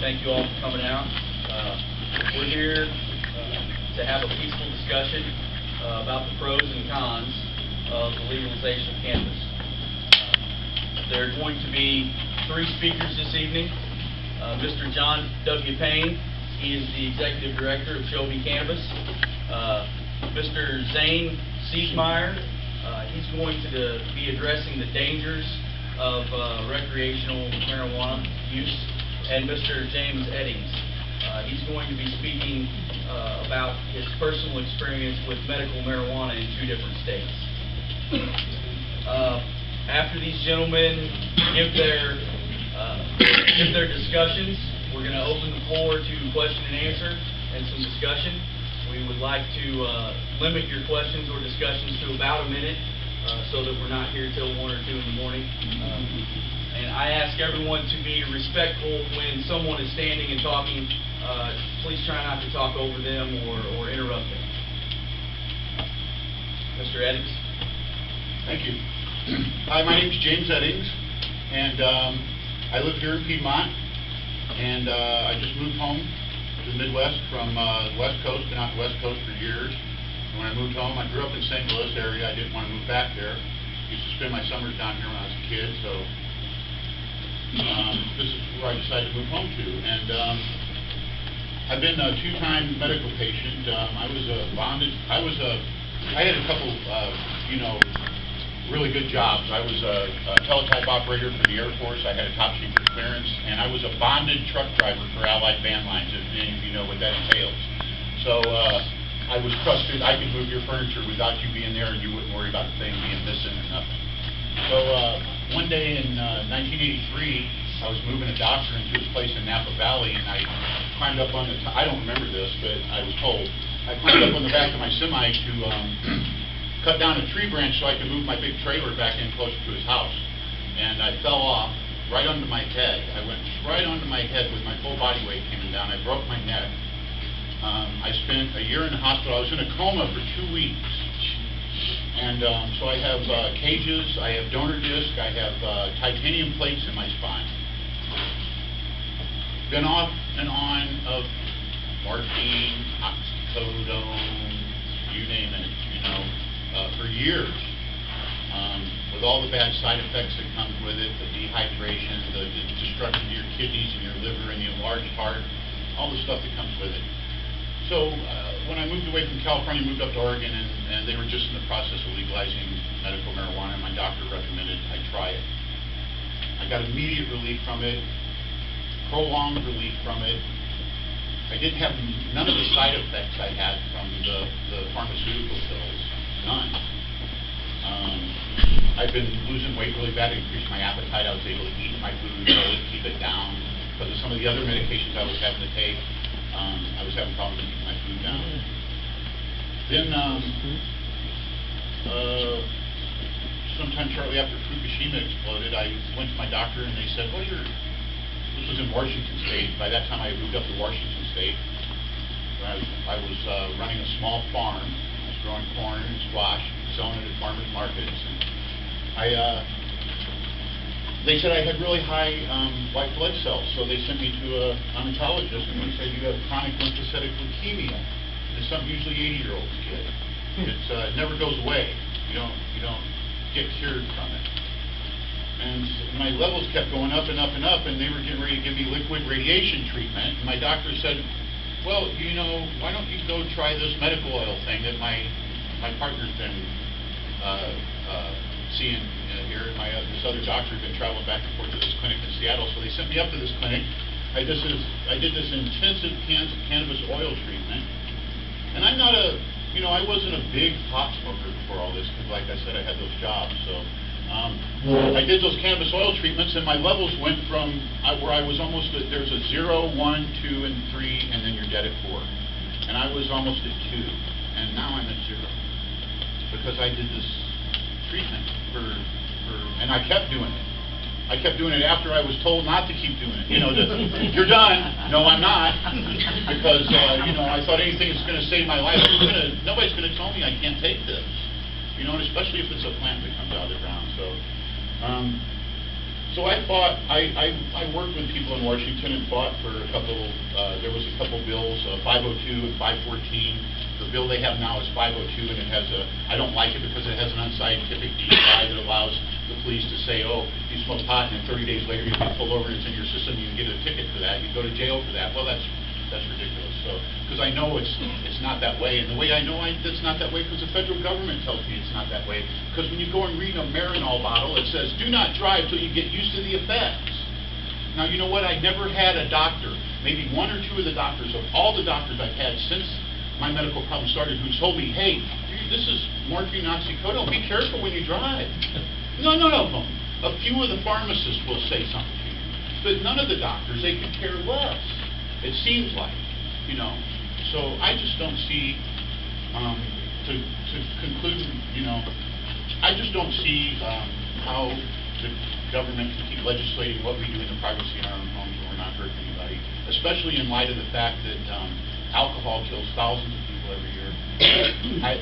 Thank you all for coming out. We're here to have a peaceful discussion about the pros and cons of the legalization of cannabis. There are going to be three speakers this evening. Mr. John W. Payne, he is the Executive Director of Shelby Cannabis. Mr. Zane Siesmeyer, he's going to be addressing the dangers of recreational marijuana use. And Mr. James Eddings, he's going to be speaking about his personal experience with medical marijuana in 2 different states. After these gentlemen give their discussions, we're going to open the floor to question and answer and some discussion. We would like to limit your questions or discussions to about a minute so that we're not here till 1 or 2 in the morning. And I ask everyone to be respectful when someone is standing and talking. Please try not to talk over them or interrupt them. Mr. Eddings. Thank you. Hi, my name is James Eddings, and I live here in Piedmont, and I just moved home to the Midwest from the West Coast. Been out the West Coast for years. And when I moved home, I grew up in the St. Louis area. I didn't want to move back there. Used to spend my summers down here when I was a kid, so this is where I decided to move home to. And I've been a 2-time medical patient. I had a couple, really good jobs. I was a teletype operator for the Air Force. I had a top secret clearance, and I was a bonded truck driver for Allied Van Lines, if any of you know what that entails. So I was trusted. I could move your furniture without you being there, and you wouldn't worry about the thing being missing or nothing. So one day in 1983, I was moving a doctor into his place in Napa Valley, and I climbed up on the I don't remember this, but I was told. I climbed up on the back of my semi to cut down a tree branch so I could move my big trailer back in closer to his house. And I fell off right onto my head. I went right onto my head with my full body weight coming down. I broke my neck. I spent a year in the hospital. I was in a coma for 2 weeks. And so I have cages, I have donor disc, I have titanium plates in my spine. Been off and on of morphine, oxycodone, you name it, for years. With all the bad side effects that come with it, the dehydration, the destruction of your kidneys and your liver and the enlarged heart, all the stuff that comes with it. So when I moved away from California, moved up to Oregon, and they were just in the process of legalizing medical marijuana, and my doctor recommended I try it. I got immediate relief from it, prolonged relief from it. I didn't have none of the side effects I had from the pharmaceutical pills, none. I've been losing weight really bad. It increased my appetite. I was able to eat my food, keep it down. Because of some of the other medications I was having to take, I was having problems keeping my food down. Then, sometime shortly after Fukushima exploded, I went to my doctor and they said, well, this was in Washington State. By that time, I had moved up to Washington State. I was running a small farm. I was growing corn and squash, selling it at farmers markets. And they said I had really high white blood cells, so they sent me to an oncologist, and they said you have chronic lymphocytic leukemia. It's something usually 80-year-olds get. It never goes away. You don't get cured from it. And my levels kept going up and up and up, and they were getting ready to give me liquid radiation treatment. And my doctor said, well, why don't you go try this medical oil thing that my partner's been seeing here. This other doctor had been traveling back and forth to this clinic in Seattle, so they sent me up to this clinic. I did this intensive cannabis oil treatment. And I'm not I wasn't a big pot smoker before all this, because like I said, I had those jobs, so. I did those cannabis oil treatments, and my levels went from where I was almost there's a 0, 1, 2, and 3, and then you're dead at 4. And I was almost at 2, and now I'm at 0 because I did this treatment and I kept doing it. I kept doing it after I was told not to keep doing it. You're done. No, I'm not, because I thought anything that's going to save my life. Nobody's going to tell me I can't take this. And especially if it's a plant that comes out of the ground. So I worked with people in Washington and fought for a couple, there was a couple bills, 502 and 514. The bill they have now is 502, and it has I don't like it because it has an unscientific DUI that allows the police to say, oh, you smoke pot, and then 30 days later you get pulled over and it's in your system, you can get a ticket for that, you go to jail for that. Well, that's ridiculous. So, because I know it's not that way, and the way I know it's not that way because the federal government tells me it's not that way. Because when you go and read a Marinol bottle, it says, do not drive till you get used to the effects. Now, you know what? I never had a doctor, maybe one or two of the doctors, of all the doctors I've had since my medical problem started, who's told me, hey, this is morphine oxycodone, be careful when you drive. No. A few of the pharmacists will say something to you, but none of the doctors, they could care less. It seems like, you know. So I just don't see, to conclude, you know, I just don't see how the government can keep legislating what we do in the privacy in our own homes when we're not hurting anybody, especially in light of the fact that alcohol kills thousands of people every year.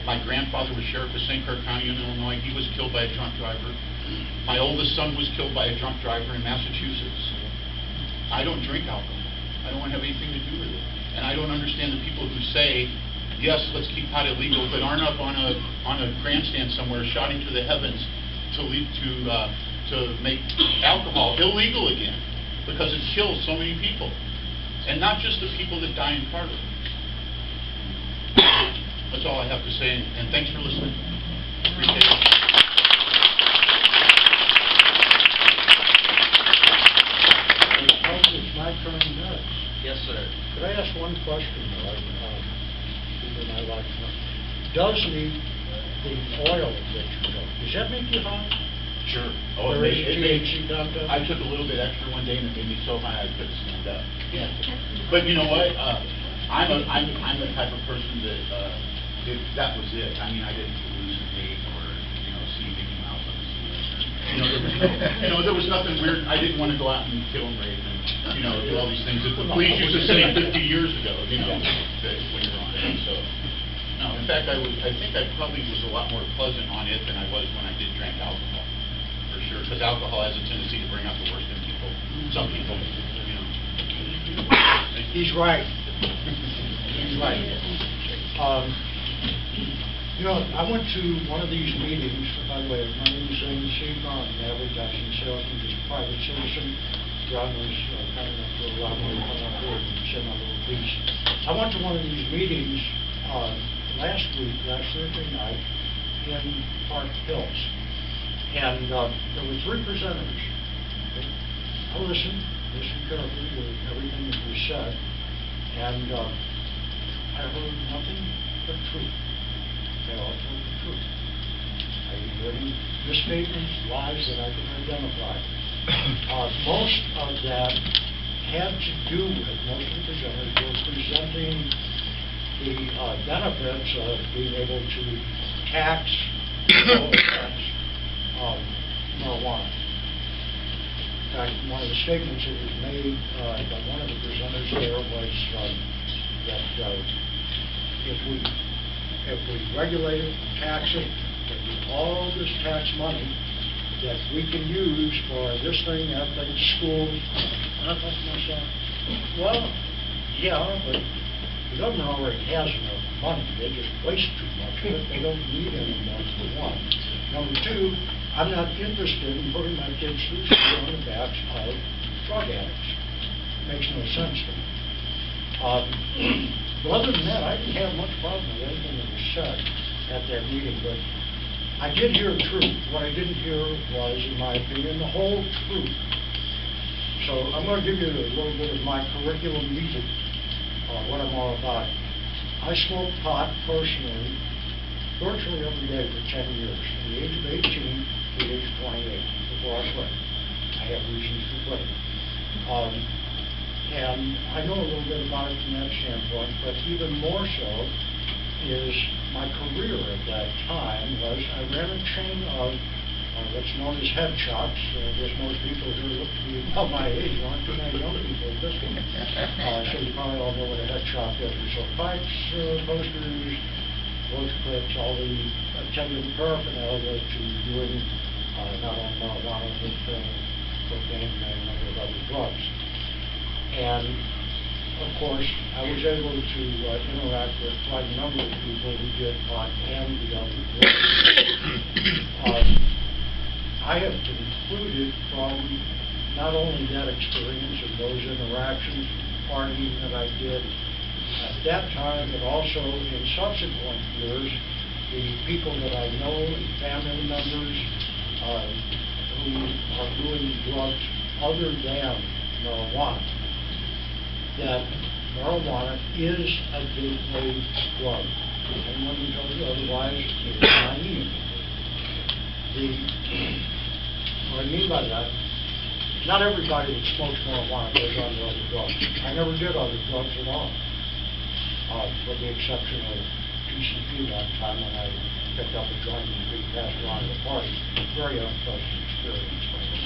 My grandfather was sheriff of St. Clair County in Illinois. He was killed by a drunk driver. My oldest son was killed by a drunk driver in Massachusetts. I don't drink alcohol. I don't want to have anything to do with it. And I don't understand the people who say, yes, let's keep pot illegal, but aren't up on a grandstand somewhere shouting to the heavens to make alcohol illegal again, because it kills so many people. And not just the people that die in car wrecks. That's all I have to say, and thanks for listening. Appreciate it. It's my turn next. Yes, sir. Could I ask one question, though? People might like to know. Does the oil that you took, does that make you high? Sure. There is THC content? I took a little bit extra one day and it made me so high I couldn't stand up. Yeah. But you know what? I'm the type of person that that was it. I mean, I didn't hallucinate or see Mickey Mouse on the ceiling. There was nothing weird. I didn't want to go out and kill and rape and do all these things that the police used to say 50 years ago. That when you're on it. So no. In fact, I think I probably was a lot more pleasant on it than I was when I did drink alcohol. For sure, because alcohol has a tendency to bring out the worst in people. Some people, He's right. He's right. I went to one of these meetings. By the way, my name is Amy Seaman. I'm an advertising salesman, just a private citizen. John was coming up to a lot more, come up here and say my little piece. I went to one of these meetings last Thursday night in Park Hills. And there were three presenters. I listened carefully to everything that was said, and I heard nothing but truth. They all told the truth. I didn't hear any misstatements, lies that I could identify. Most of that had to do with, most of the presenters were presenting the benefits of being able to tax marijuana. In fact, one of the statements that was made by one of the presenters there was that if we regulate it, tax it, all this tax money that we can use for this thing, that thing, schools, and I thought to myself, well, yeah, but the government already has enough money. They just waste too much of it. They don't need any more, for one. Number two, I'm not interested in putting my kids through school on the backs of drug addicts. It makes no sense to me. But other than that, I didn't have much problem with anything that was said at that meeting, but I did hear truth. What I didn't hear was, in my opinion, the whole truth. So I'm going to give you a little bit of my curriculum music, what I'm all about. I smoked pot personally virtually every day for 10 years, from the age of 18 to the age of 28, before I quit. I have reasons to quit. And I know a little bit about it from that standpoint, but even more so is my career at that time was I ran a chain of what's known as head shops. There's most people who look to be about my age. There aren't too many young people at this one. So you probably all know what a head shop is. We sell pipes, posters, roach clips, all the attendant paraphernalia to doing not only marijuana, but cocaine, and a number of other drugs. And, of course, I was able to interact with quite a number of people who did pot and the other drugs. I have concluded from not only that experience and those interactions, partying that I did at that time, but also in subsequent years, the people that I know, family members, who are doing drugs other than marijuana, that marijuana is a gateway drug. Anyone who tells you otherwise is naive. What I mean by that, not everybody that smokes marijuana goes on to other drugs. I never did other drugs at all, with the exception of PCP one time when I picked up a joint and being passed around at a party. Very unpleasant experience for me.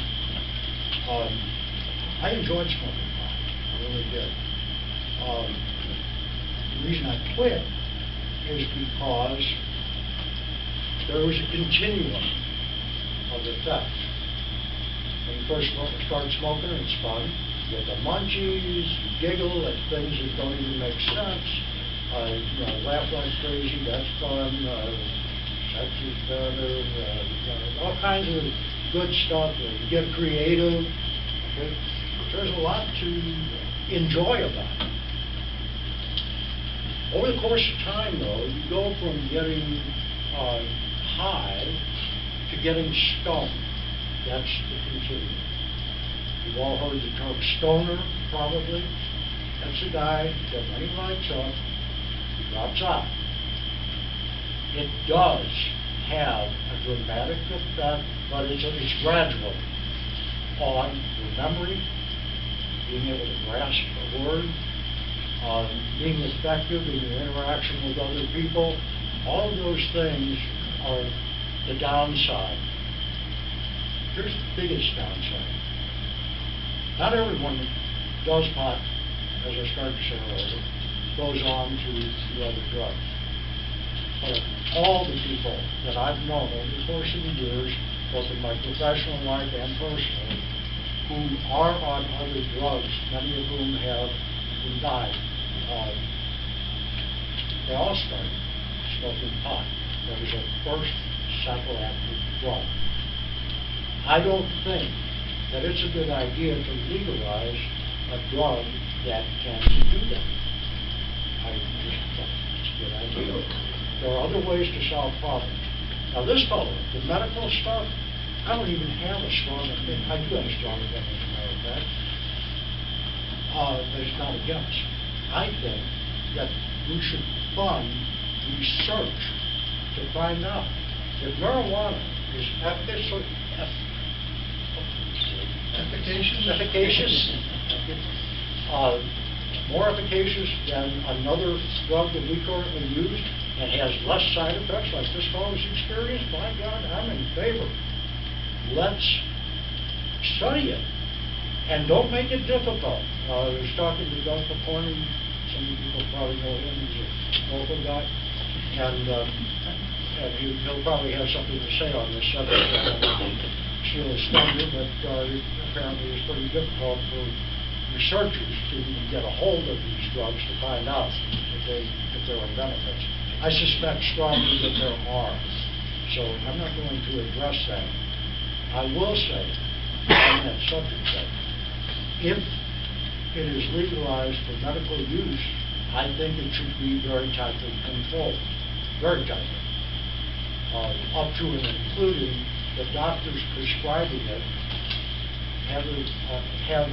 I enjoyed smoking pot. I really did. The reason I quit is because there was a continuum of effects. When you first start smoking, it's fun. You get the munchies, you giggle at things that don't even make sense. Laugh like crazy, that's fun. Sex is better. All kinds of good stuff. You get creative. Okay? There's a lot to enjoy about it. Over the course of time, though, you go from getting high to getting stoned. That's the continuum. You've all heard the term stoner, probably. That's a guy that when he lights up, he drops out. It does have a dramatic effect, but it's gradual on your memory, being able to grasp a word, being effective in your interaction with other people. All of those things are the downside. Here's the biggest downside. Not everyone that does pot, as I started to say earlier, goes on to the other drugs. But all the people that I've known over the course of the years, both in my professional life and personally, who are on other drugs, many of whom have died, they all started smoking pot. That was their first psychoactive drug. I don't think that it's a good idea to legalize a drug that can do that. I just think it's a good idea. There are other ways to solve problems. Now this fellow, the medical stuff, I don't even have a strong opinion. I do have a strong opinion, as a matter of fact. But it's not against. I think that we should fund research to find out if marijuana is efficacious, more efficacious than another drug that we currently use and has less side effects like this fellow's experienced. My God, I'm in favor. Let's study it. And don't make it difficult. I was talking to Doug McCorney. Some of you people probably know him. He's a local guy. And he'll probably have something to say on this subject. Steal his thunder, but apparently it's pretty difficult for researchers to even get a hold of these drugs to find out if there are benefits. I suspect strongly that there are. So I'm not going to address that. I will say on that subject that if it is legalized for medical use, I think it should be very tightly controlled, very tightly, up to and including the doctors prescribing it have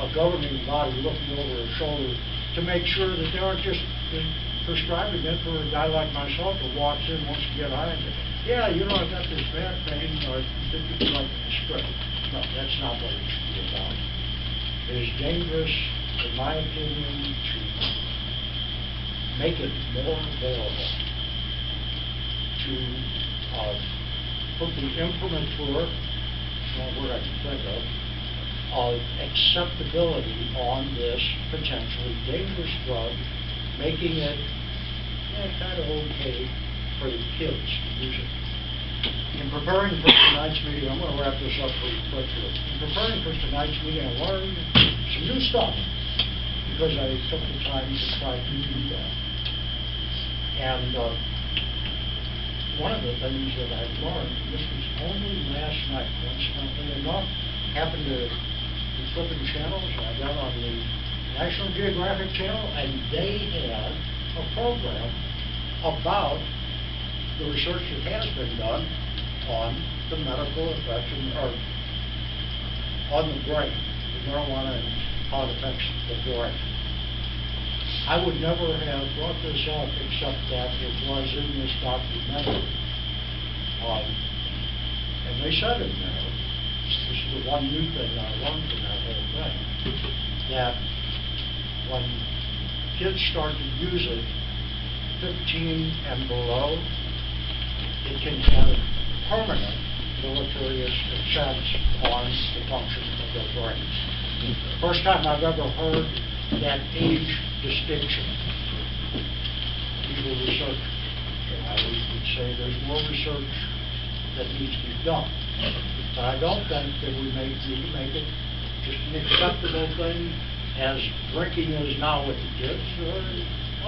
a governing body looking over their shoulder to make sure that they aren't just prescribing it for a guy like myself who walks in, wants to get high and says, yeah, you know, I've got this back pain, I think it's like a script. No, that's not what it should be about. It is dangerous, in my opinion, to make it more available to put the imprimatur, not a word I can think of acceptability on this potentially dangerous drug, making it kind of okay for the kids to use it. In preparing for tonight's meeting, I'm going to wrap this up pretty quickly. In preparing for tonight's meeting, I learned some new stuff because I took the time to try to do that. And one of the things that I've learned, this was only last night, coincidentally enough, happened to be flipping channels, and I got on the National Geographic Channel, and they had a program about the research that has been done on the medical effects, or on the brain, the marijuana and how it affects the brain. I would never have brought this up except that it was in this documentary. And they said in there, this is the one new thing I learned from that whole thing, that when kids start to use it, 15 and below, it can have permanent deleterious effects on the function of their brains. First time I've ever heard that age distinction. People research, I would say there's more research that needs to be done. But I don't think that we need to make it just an acceptable thing as drinking is now with the kids.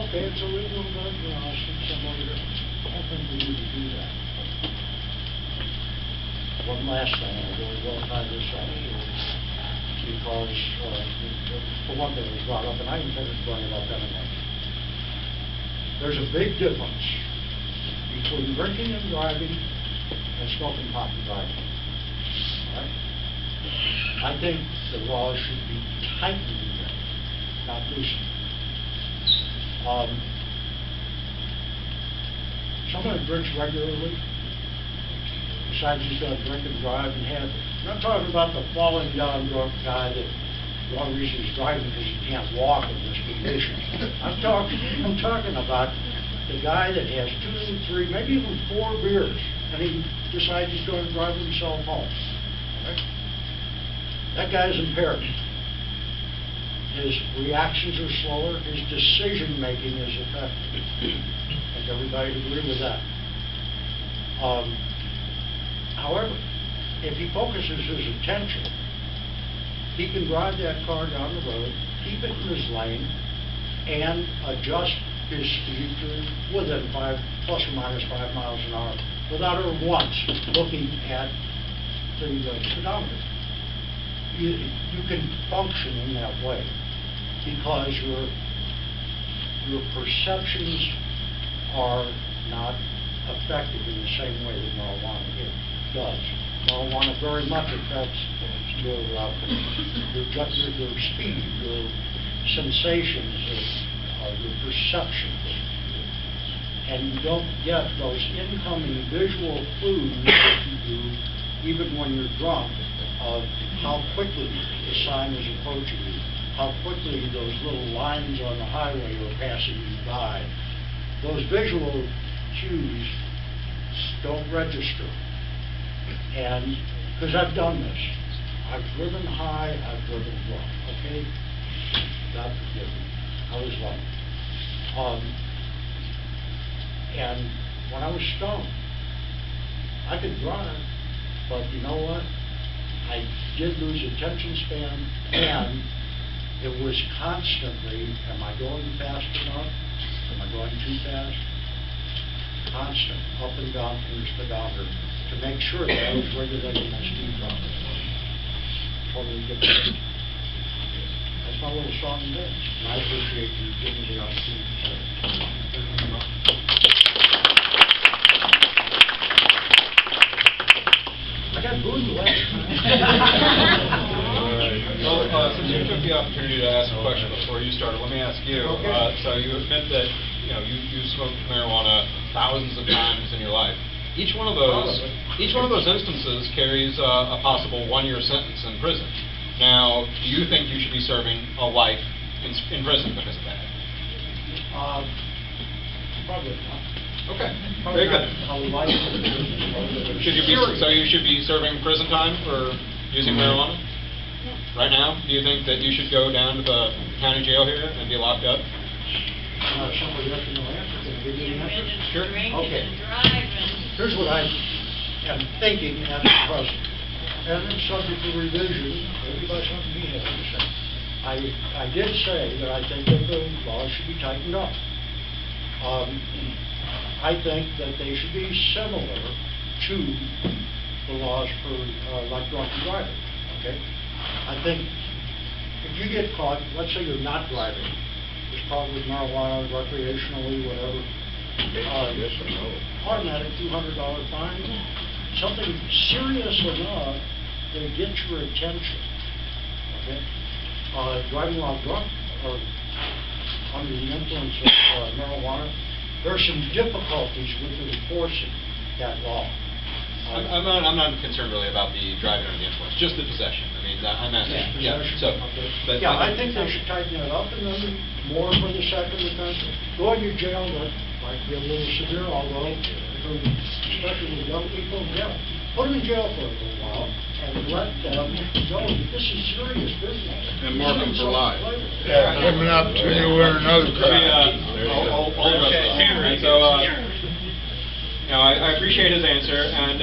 Okay, it's illegal, but I'll see somebody there. I don't think we need to do that. One last thing, I really will tie this up, because for one thing it was brought up, and I intended to bring it up anyway. There's a big difference between drinking and driving and smoking pot and driving. Right? I think the law should be tightened, not loosened. Someone who drinks regularly, besides he's going to drink and drive and have, I'm not talking about the falling down drunk guy that the only reason he's driving because he can't walk in this condition. I'm talking about the guy that has 2, 3, maybe even 4 beers, and he decides he's going to drive himself home. Right? That guy's impaired. His reactions are slower. His decision-making is affected. I think everybody would agree with that. However, if he focuses his attention, he can drive that car down the road, keep it in his lane, and adjust his speed to within plus or minus 5 miles an hour without ever once looking at the speedometer. You can function in that way because your perceptions are not affected in the same way that marijuana does. Marijuana very much affects your speed, your sensations, your perceptions. And you don't get those incoming visual clues that you do even when you're drunk of how quickly the sign is approaching you, how quickly those little lines on the highway are passing you by. Those visual cues don't register. And, because I've done this. I've driven high, I've driven drunk, okay? God forgive me. I was lucky. And when I was stoned, I could drive, but you know what? I did lose attention span, and it was constantly, am I going fast enough? Am I going too fast? Constant, up and down from the speedometer, to make sure that I was regulating my speed properly. Totally different. That's my little song and dance, and I appreciate you giving me the opportunity to say it. I got booed last time. Well, since you took the opportunity to ask a question before you started, let me ask you. Okay. So you admit that you smoked marijuana thousands of times in your life. Each one of those instances carries a possible 1-year sentence in prison. Now, do you think you should be serving a life in prison because of that? Probably not. Okay, very good. So you should be serving prison time for using marijuana? Right now, do you think that you should go down to the county jail here and be locked up? Somebody else in the answer, can I give you an answer? Sure. Okay. Here's what I and thinking at the present. And it's subject to revision, maybe by something he has to say. I did say that I think that the laws should be tightened up. I think that they should be similar to the laws for like drunken driving. Okay, I think if you get caught, let's say you're not driving, it's probably marijuana, recreationally, whatever. Yes or no? Automatic $200 fine, something serious enough that gets your attention. Okay, driving while drunk or under the influence of marijuana, there are some difficulties with enforcing that law. I'm not concerned really about the driving under the influence, just the possession. I mean, I'm asking. Yeah. So, but yeah, I think they should tighten it up, and then more for the second offense. Going to jail, that might be a little severe, although, especially with young people, yeah, put them in jail for a little while and let them go. This is serious business. And mark them for life. Yeah, give them an opportunity to wear another crime. I'll address that. Right, so, I appreciate his answer, and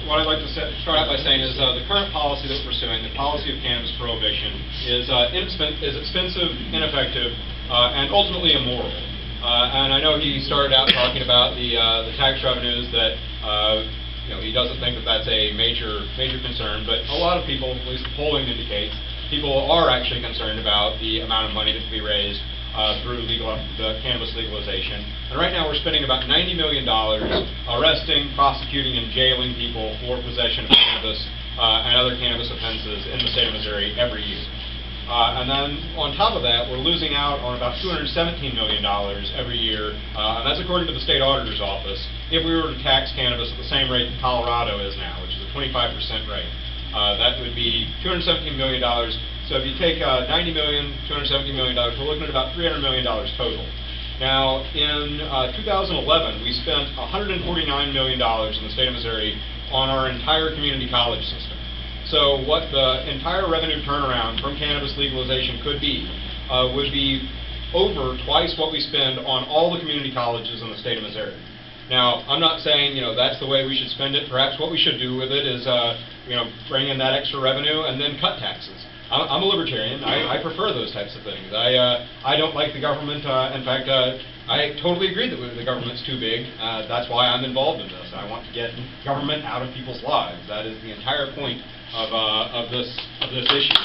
what I'd like to start out by saying is the current policy that we're pursuing, the policy of cannabis prohibition, is expensive, ineffective, and ultimately immoral. And I know he started out talking about the tax revenues that he doesn't think that that's a major concern, but a lot of people, at least the polling indicates, people are actually concerned about the amount of money that can be raised through the cannabis legalization. And right now we're spending about $90 million arresting, prosecuting, and jailing people for possession of cannabis and other cannabis offenses in the state of Missouri every year. And then on top of that, we're losing out on about $217 million every year, and that's according to the state auditor's office, if we were to tax cannabis at the same rate that Colorado is now, which is a 25% rate. That would be $217 million. So if you take $90 million, $270 million, we're looking at about $300 million total. Now, in 2011, we spent $149 million in the state of Missouri on our entire community college system. So what the entire revenue turnaround from cannabis legalization could be would be over twice what we spend on all the community colleges in the state of Missouri. Now, I'm not saying, that's the way we should spend it. Perhaps what we should do with it is, bring in that extra revenue and then cut taxes. I'm a libertarian. I prefer those types of things. I don't like the government. In fact, I totally agree that the government's too big. That's why I'm involved in this. I want to get government out of people's lives. That is the entire point of this issue.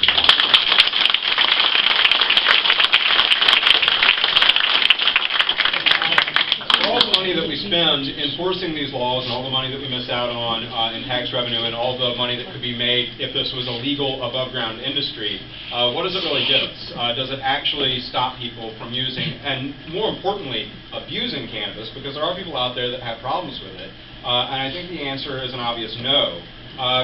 All the money that we spend enforcing these laws and all the money that we miss out on in tax revenue and all the money that could be made if this was a legal above-ground industry, what does it really get us? Does it actually stop people from using, and more importantly, abusing cannabis? Because there are people out there that have problems with it, and I think the answer is an obvious no.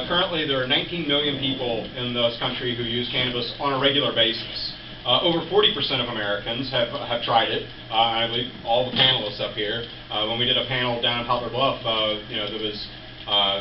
Currently, there are 19 million people in this country who use cannabis on a regular basis. Over 40% of Americans have tried it. I believe all the panelists up here. When we did a panel down in Poplar Bluff, there was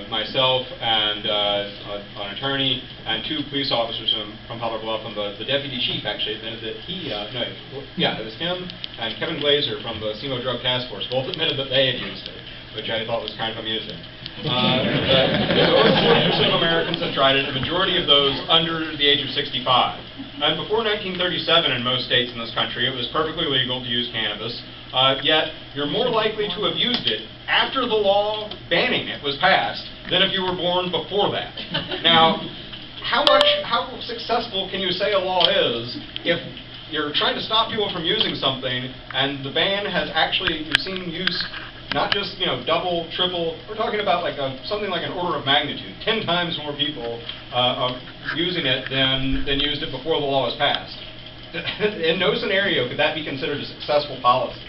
myself and an attorney and two police officers from Poplar Bluff, and the deputy chief actually admitted that it was him and Kevin Glazer from the SEMO Drug Task Force both admitted that they had used it, which I thought was kind of amusing. Over 40% of Americans have tried it, the majority of those under the age of 65. And before 1937 in most states in this country, it was perfectly legal to use cannabis, yet you're more likely to have used it after the law banning it was passed than if you were born before that. Now, how successful can you say a law is if you're trying to stop people from using something and the ban has actually, you've seen use not just, double, triple, we're talking about like something like an order of magnitude, 10 times more people using it than used it before the law was passed. In no scenario could that be considered a successful policy.